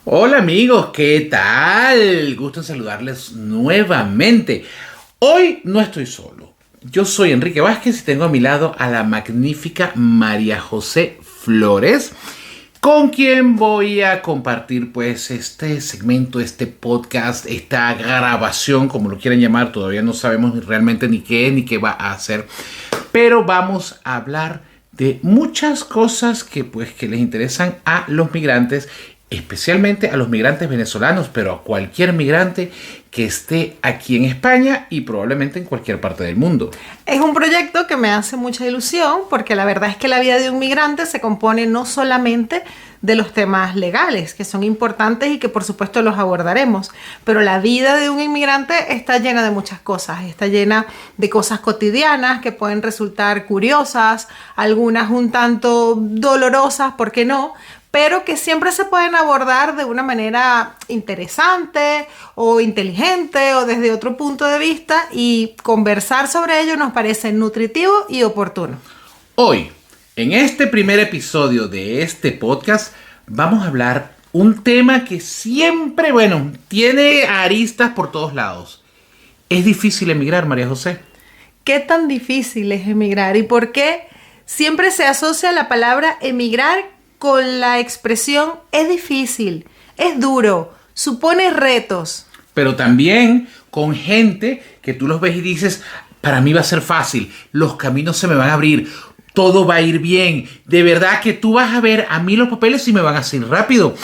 Hola amigos, ¿qué tal? Gusto en saludarles nuevamente. Hoy no estoy solo. Yo soy Enrique Vázquez y tengo a mi lado a la magnífica María José Flores, con quien voy a compartir pues este segmento, este podcast, esta grabación, como lo quieran llamar. Todavía no sabemos realmente ni qué va a hacer, pero vamos a hablar de muchas cosas que les interesan a los migrantes, especialmente a los migrantes venezolanos, pero a cualquier migrante que esté aquí en España y probablemente en cualquier parte del mundo. Es un proyecto que me hace mucha ilusión porque la verdad es que la vida de un migrante se compone no solamente de los temas legales, que son importantes y que por supuesto los abordaremos, pero la vida de un inmigrante está llena de muchas cosas, está llena de cosas cotidianas que pueden resultar curiosas, algunas un tanto dolorosas, ¿por qué no?, pero que siempre se pueden abordar de una manera interesante o inteligente o desde otro punto de vista, y conversar sobre ello nos parece nutritivo y oportuno. Hoy, en este primer episodio de este podcast, vamos a hablar un tema que siempre, tiene aristas por todos lados. ¿Es difícil emigrar, María José? ¿Qué tan difícil es emigrar y por qué siempre se asocia la palabra emigrar con la expresión es difícil, es duro, supone retos? Pero también con gente que tú los ves y dices, para mí va a ser fácil, los caminos se me van a abrir, todo va a ir bien, de verdad que tú vas a ver, a mí los papeles sí me van a salir rápido,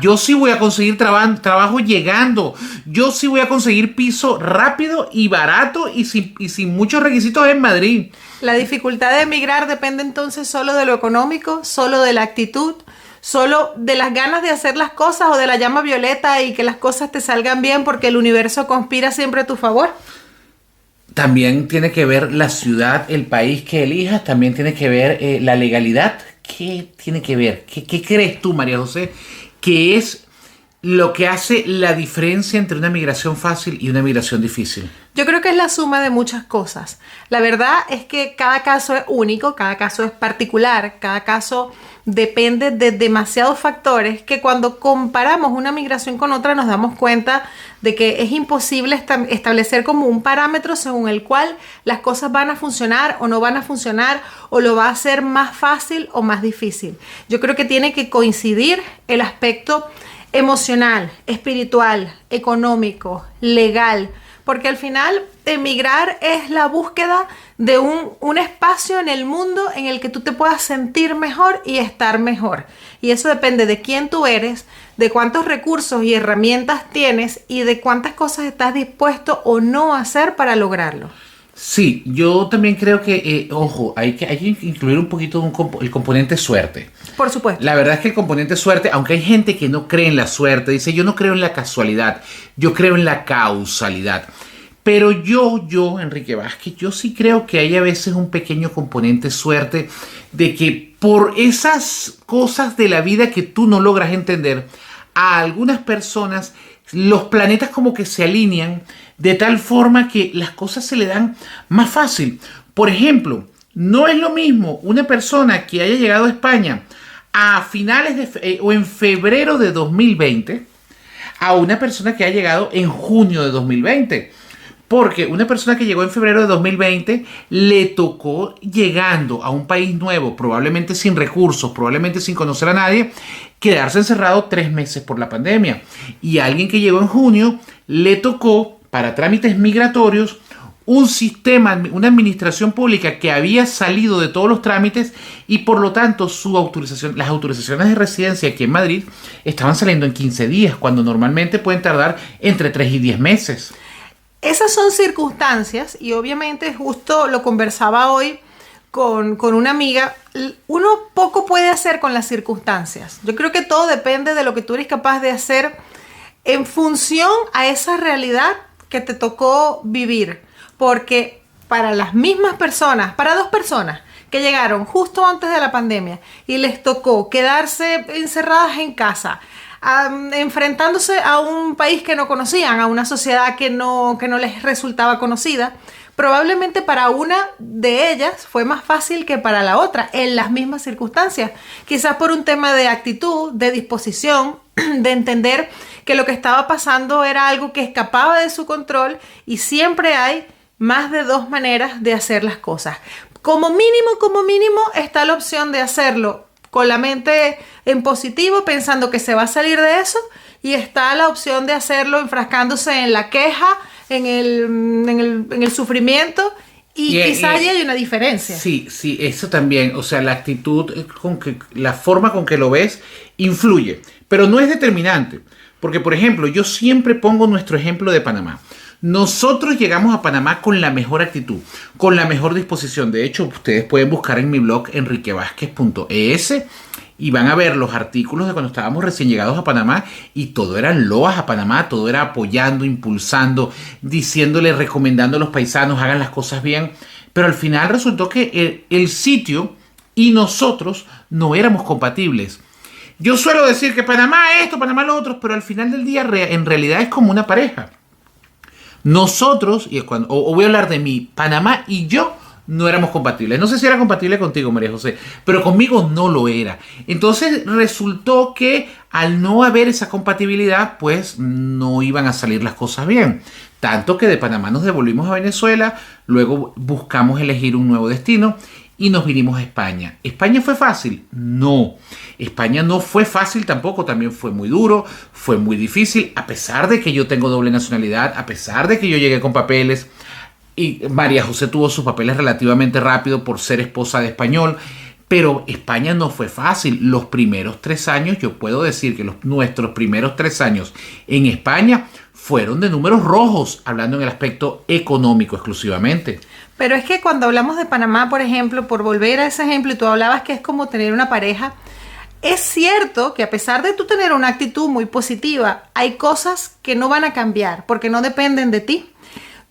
yo sí voy a conseguir trabajo llegando, yo sí voy a conseguir piso rápido y barato y sin muchos requisitos en Madrid. La dificultad de emigrar depende entonces solo de lo económico, solo de la actitud, solo de las ganas de hacer las cosas o de la llama violeta y que las cosas te salgan bien porque el universo conspira siempre a tu favor. También tiene que ver la ciudad, el país que elijas, también tiene que ver la legalidad. ¿Qué tiene que ver? ¿Qué crees tú, María José, que es lo que hace la diferencia entre una migración fácil y una migración difícil? Yo creo que es la suma de muchas cosas. La verdad es que cada caso es único, cada caso es particular, cada caso depende de demasiados factores que cuando comparamos una migración con otra nos damos cuenta de que es imposible establecer como un parámetro según el cual las cosas van a funcionar o no van a funcionar o lo va a hacer más fácil o más difícil. Yo creo que tiene que coincidir el aspecto emocional, espiritual, económico, legal, porque al final emigrar es la búsqueda de un espacio en el mundo en el que tú te puedas sentir mejor y estar mejor. Y eso depende de quién tú eres, de cuántos recursos y herramientas tienes y de cuántas cosas estás dispuesto o no a hacer para lograrlo. Sí, yo también creo que, ojo, hay que incluir un poquito el componente suerte. Por supuesto. La verdad es que el componente suerte, aunque hay gente que no cree en la suerte, dice yo no creo en la casualidad, yo creo en la causalidad. Pero yo, Enrique Vázquez, yo sí creo que hay a veces un pequeño componente suerte de que por esas cosas de la vida que tú no logras entender, a algunas personas los planetas como que se alinean de tal forma que las cosas se le dan más fácil. Por ejemplo, no es lo mismo una persona que haya llegado a España a finales o en febrero de 2020 a una persona que ha llegado en junio de 2020. Porque una persona que llegó en febrero de 2020 le tocó llegando a un país nuevo, probablemente sin recursos, probablemente sin conocer a nadie, quedarse encerrado 3 meses por la pandemia. Y a alguien que llegó en junio le tocó, para trámites migratorios, un sistema, una administración pública que había salido de todos los trámites y por lo tanto las autorizaciones de residencia aquí en Madrid estaban saliendo en 15 días, cuando normalmente pueden tardar entre 3 y 10 meses. Esas son circunstancias y obviamente justo lo conversaba hoy con una amiga. Uno poco puede hacer con las circunstancias. Yo creo que todo depende de lo que tú eres capaz de hacer en función a esa realidad que te tocó vivir. Porque para las mismas personas, para 2 personas que llegaron justo antes de la pandemia y les tocó quedarse encerradas en casa, enfrentándose a un país que no conocían, a una sociedad que no les resultaba conocida, probablemente para una de ellas fue más fácil que para la otra, en las mismas circunstancias. Quizás por un tema de actitud, de disposición, de entender que lo que estaba pasando era algo que escapaba de su control y siempre hay más de dos maneras de hacer las cosas. Como mínimo, está la opción de hacerlo con la mente en positivo, pensando que se va a salir de eso, y está la opción de hacerlo enfrascándose en la queja, en el sufrimiento, y quizás ahí hay una diferencia. Sí, eso también, o sea, la actitud, la forma con que lo ves, influye, pero no es determinante, porque por ejemplo, yo siempre pongo nuestro ejemplo de Panamá. Nosotros llegamos a Panamá con la mejor actitud, con la mejor disposición. De hecho, ustedes pueden buscar en mi blog enriquevasquez.es y van a ver los artículos de cuando estábamos recién llegados a Panamá, y todo eran loas a Panamá, todo era apoyando, impulsando, diciéndole, recomendando a los paisanos, hagan las cosas bien. Pero al final resultó que el sitio y nosotros no éramos compatibles. Yo suelo decir que Panamá esto, Panamá lo otro, pero al final del día en realidad es como una pareja. Nosotros, o voy a hablar de mí, Panamá y yo no éramos compatibles. No sé si era compatible contigo, María José, pero conmigo no lo era. Entonces resultó que al no haber esa compatibilidad, pues no iban a salir las cosas bien. Tanto que de Panamá nos devolvimos a Venezuela, luego buscamos elegir un nuevo destino y nos vinimos a España. ¿España fue fácil? No. España no fue fácil tampoco, también fue muy duro, fue muy difícil, a pesar de que yo tengo doble nacionalidad, a pesar de que yo llegué con papeles, y María José tuvo sus papeles relativamente rápido por ser esposa de español, pero España no fue fácil. Los primeros 3 años, yo puedo decir que nuestros primeros 3 años en España fueron de números rojos, hablando en el aspecto económico exclusivamente. Pero es que cuando hablamos de Panamá, por ejemplo, por volver a ese ejemplo, y tú hablabas que es como tener una pareja, es cierto que a pesar de tú tener una actitud muy positiva, hay cosas que no van a cambiar porque no dependen de ti.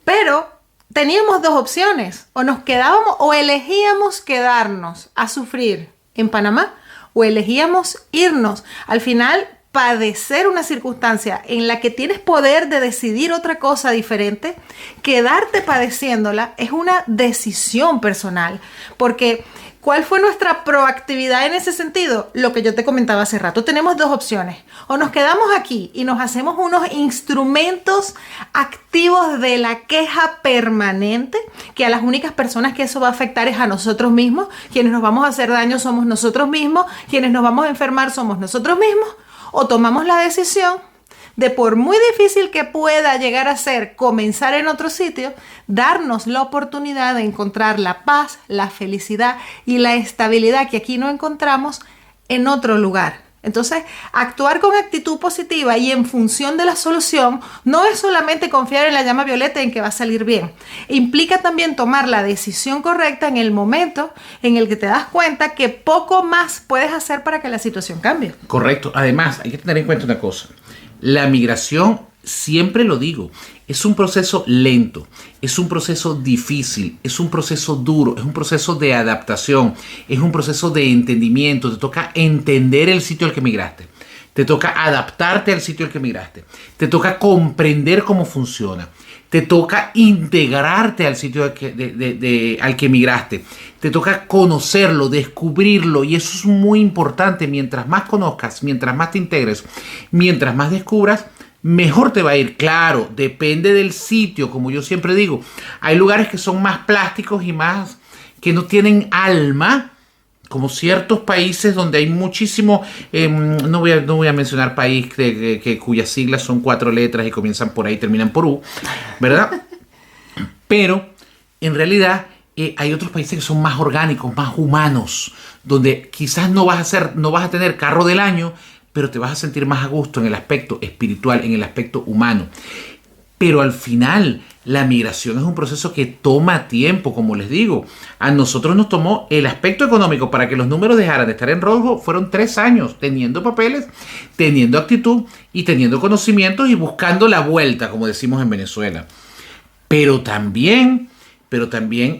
Pero teníamos dos opciones: o nos quedábamos o elegíamos quedarnos a sufrir en Panamá, o elegíamos irnos. Al final, padecer una circunstancia en la que tienes poder de decidir otra cosa diferente, quedarte padeciéndola es una decisión personal. Porque ¿cuál fue nuestra proactividad en ese sentido? Lo que yo te comentaba hace rato. Tenemos dos opciones: o nos quedamos aquí y nos hacemos unos instrumentos activos de la queja permanente, que a las únicas personas que eso va a afectar es a nosotros mismos. Quienes nos vamos a hacer daño somos nosotros mismos, quienes nos vamos a enfermar somos nosotros mismos. O tomamos la decisión de, por muy difícil que pueda llegar a ser comenzar en otro sitio, darnos la oportunidad de encontrar la paz, la felicidad y la estabilidad que aquí no encontramos en otro lugar. Entonces, actuar con actitud positiva y en función de la solución no es solamente confiar en la llama violeta en que va a salir bien. Implica también tomar la decisión correcta en el momento en el que te das cuenta que poco más puedes hacer para que la situación cambie. Correcto. Además, hay que tener en cuenta una cosa. La migración, siempre lo digo, es un proceso lento, es un proceso difícil, es un proceso duro, es un proceso de adaptación, es un proceso de entendimiento. Te toca entender el sitio al que migraste, te toca adaptarte al sitio al que migraste, te toca comprender cómo funciona, te toca integrarte al sitio al que migraste, te toca conocerlo, descubrirlo, y eso es muy importante. Mientras más conozcas, mientras más te integres, mientras más descubras, mejor te va a ir. Claro, depende del sitio, como yo siempre digo. Hay lugares que son más plásticos y más que no tienen alma, como ciertos países donde hay muchísimo, no voy a mencionar país cuyas siglas son 4 letras y comienzan por ahí y terminan por U, ¿verdad? Pero en realidad hay otros países que son más orgánicos, más humanos, donde quizás no vas a tener carro del año, pero te vas a sentir más a gusto en el aspecto espiritual, en el aspecto humano. Pero al final, la migración es un proceso que toma tiempo, como les digo. A nosotros nos tomó el aspecto económico para que los números dejaran de estar en rojo. Fueron 3 años teniendo papeles, teniendo actitud y teniendo conocimientos y buscando la vuelta, como decimos en Venezuela. Pero también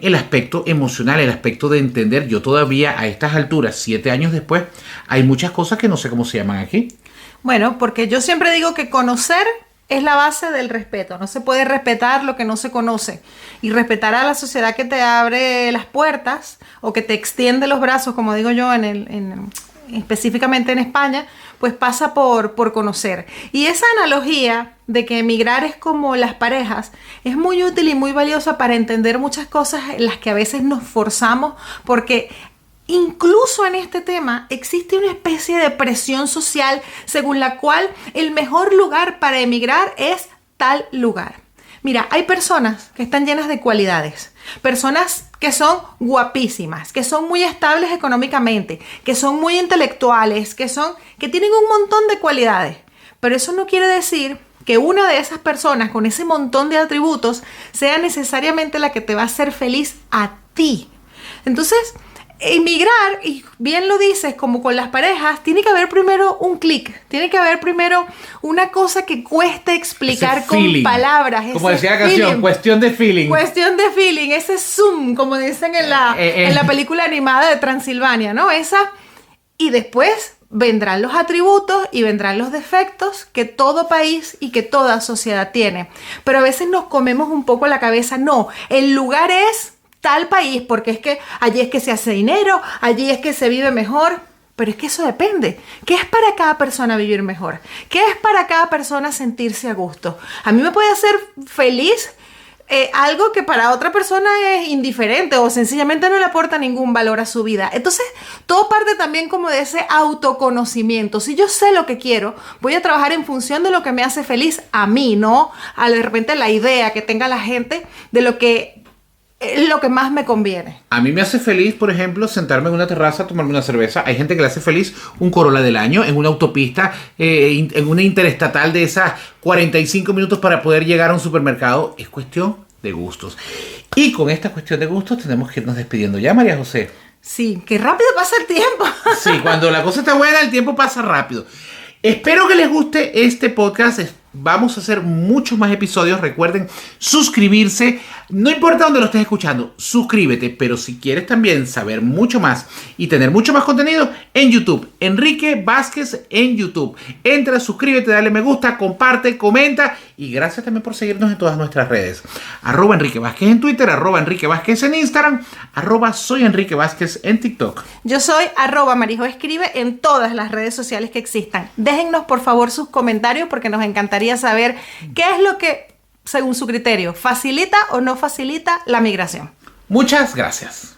el aspecto emocional, el aspecto de entender. Yo todavía a estas alturas, 7 años después, hay muchas cosas que no sé cómo se llaman aquí. Bueno, porque yo siempre digo que conocer es la base del respeto. No se puede respetar lo que no se conoce. Y respetar a la sociedad que te abre las puertas o que te extiende los brazos, como digo yo, específicamente en España, pues pasa por conocer. Y esa analogía de que emigrar es como las parejas es muy útil y muy valiosa para entender muchas cosas en las que a veces nos forzamos, porque incluso en este tema existe una especie de presión social según la cual el mejor lugar para emigrar es tal lugar. Mira, hay personas que están llenas de cualidades, personas que son guapísimas, que son muy estables económicamente, que son muy intelectuales, que tienen un montón de cualidades. Pero eso no quiere decir que una de esas personas con ese montón de atributos sea necesariamente la que te va a hacer feliz a ti. Entonces, emigrar, y bien lo dices, como con las parejas, tiene que haber primero un clic, tiene que haber primero una cosa que cueste explicar con palabras. Como decía la canción, cuestión de feeling. Cuestión de feeling, ese zoom, como dicen en la película animada de Transilvania, ¿no? Y después vendrán los atributos y vendrán los defectos que todo país y que toda sociedad tiene. Pero a veces nos comemos un poco la cabeza, no, el lugar es tal país, porque es que allí es que se hace dinero, allí es que se vive mejor. Pero es que eso depende. ¿Qué es para cada persona vivir mejor? ¿Qué es para cada persona sentirse a gusto? A mí me puede hacer feliz algo que para otra persona es indiferente o sencillamente no le aporta ningún valor a su vida. Entonces, todo parte también como de ese autoconocimiento. Si yo sé lo que quiero, voy a trabajar en función de lo que me hace feliz a mí, no a de repente la idea que tenga la gente de lo que es lo que más me conviene. A mí me hace feliz, por ejemplo, sentarme en una terraza a tomarme una cerveza. Hay gente que le hace feliz un Corolla del año en una autopista, en una interestatal de esas 45 minutos para poder llegar a un supermercado. Es cuestión de gustos. Y con esta cuestión de gustos tenemos que irnos despidiendo ya, María José. Sí, qué rápido pasa el tiempo. Sí, cuando la cosa está buena, el tiempo pasa rápido. Espero que les guste este podcast. Vamos a hacer muchos más episodios. Recuerden suscribirse. No importa dónde lo estés escuchando, suscríbete. Pero si quieres también saber mucho más y tener mucho más contenido, en YouTube. Enrique Vázquez en YouTube. Entra, suscríbete, dale me gusta, comparte, comenta. Y gracias también por seguirnos en todas nuestras redes. @Enrique Vázquez en Twitter, @Enrique Vázquez en Instagram, @Soy Enrique Vázquez en TikTok. Yo soy @MarijoEscribe en todas las redes sociales que existan. Déjennos por favor sus comentarios porque nos encantaría saber qué es lo que, según su criterio, facilita o no facilita la migración. Muchas gracias.